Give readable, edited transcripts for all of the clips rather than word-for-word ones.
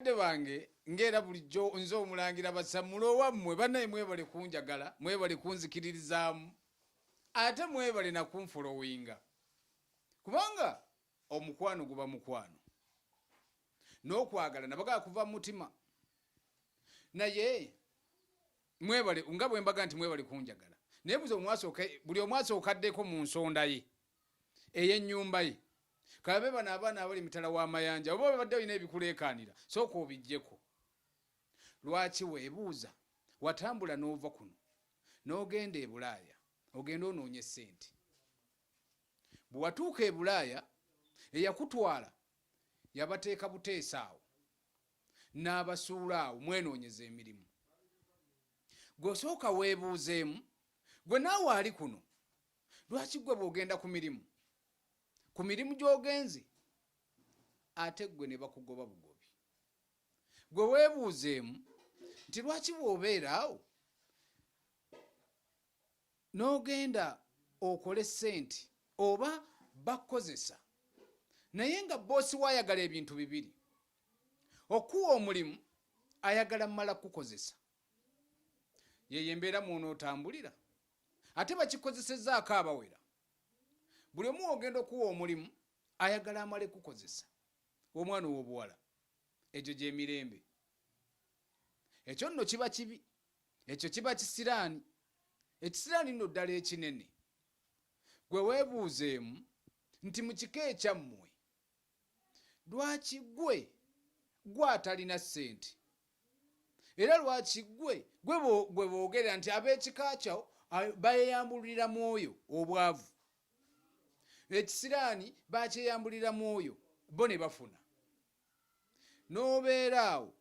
bange ngera bulijjo nze omulangira basamulo wammwe banaye mwebale kunjagala mwebale kunzikiririzaamu ate mwebale na kunfolowinga kubanga omukwano guba mukwano n'okwagala nabaga kuva mu mutima naye mwebale nga bwe mbaga nti mwebale kunjagala naye buli omwasookaddeko mu nsonda ye ey'ennyumba ye kabe bana abaana abali mitala w'amayanja oba babadde olina ebikuleekaanira sooka obijjeko lwaki weebuuza watambula n'ova kuno n'ogenda e Bulaaya ogenda onoonye ssente bwe watuuka e Bulaaya eyakutwala yabateeka buteesa awo n'abasuula awo mwenoonyeza emirimu gw'osooka weebuuzeemu gwe naawe ali kuno lwaki gwe bw'ogenda ku mirimu gy'ogenze ate gwe ne bakugoba bugobi gwe weebuuzeemu nti lwaki bw'obeera awo n'ogenda okole ssente oba bakukozesa naye nga boosi waayagala ebintu bibiri okuwa omulimu ayagala mmala kukozesa yeyo embeera mw'onootambulira ate bakikozesezzaako abawera buli omu ogenda okuwa omulimu ayagala amale kukozesa omwana ow'obuwala egyo gy'emirembe ekyo nno kiba kibi ekyo kiba kisiraani ekisiraani nno ddala ekinene gwe weebuuzeemu nti mu kika ekyammwe lwaki gwe atalina ssente era lwaki gwe boogera nti ab'ekika kyawo bayeyambulira mwoyo obwavu ekisiraani bakyeyambulira mwoyo bo ne bafuna n'obeera awo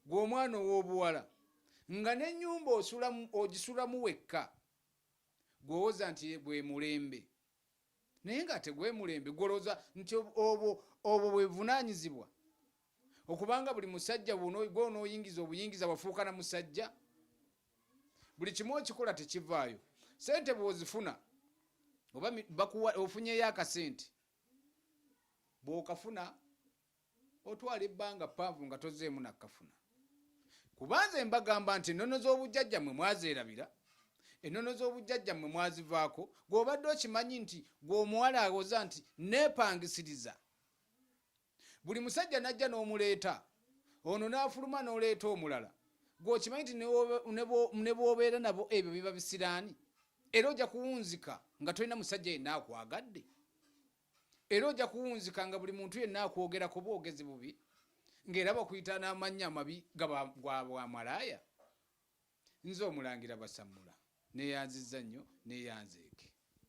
gw'omwana ow'obuwala nga n'ennyumba ogisulamu wekka gw'owoza nti bwe mulembe naye nga tegwe mulembe gwolooza nti obwo bwe buvunaanyizibwa okubanga buli musajja gw'onooyingiza obuyingiza wafuuka na musajja buli kimu okikola tekivaayo sente bw'ozifuna oba ofunyeyo akasente bw'okafuna otwala ebbanga ppanvu nga tozeemu nakafuna kubanze mbagamba nti ennono z'obujjajjammwe mwazeerabira ennono z'obujjajjammwe mwazivaako gw'obadde okimanyi nti gw'omuwala awoza nti neepangisiriza buli musajja najja n'omuleeta ono n'afuluma n'oleeta omulala gw'okimanyi nti ne bw'obeera nabo ebyo biba bisiraani era ojja kuwunzika nga tolina musajja yenna akwagadde era ojja kuwunzika nga buli muntu yenna akwogerako bwogezi bubi ng'era bakuyita n'amannya amabi bwa malaaya nze omulangira basamula neeyanzizza nnyo neeyanzeeke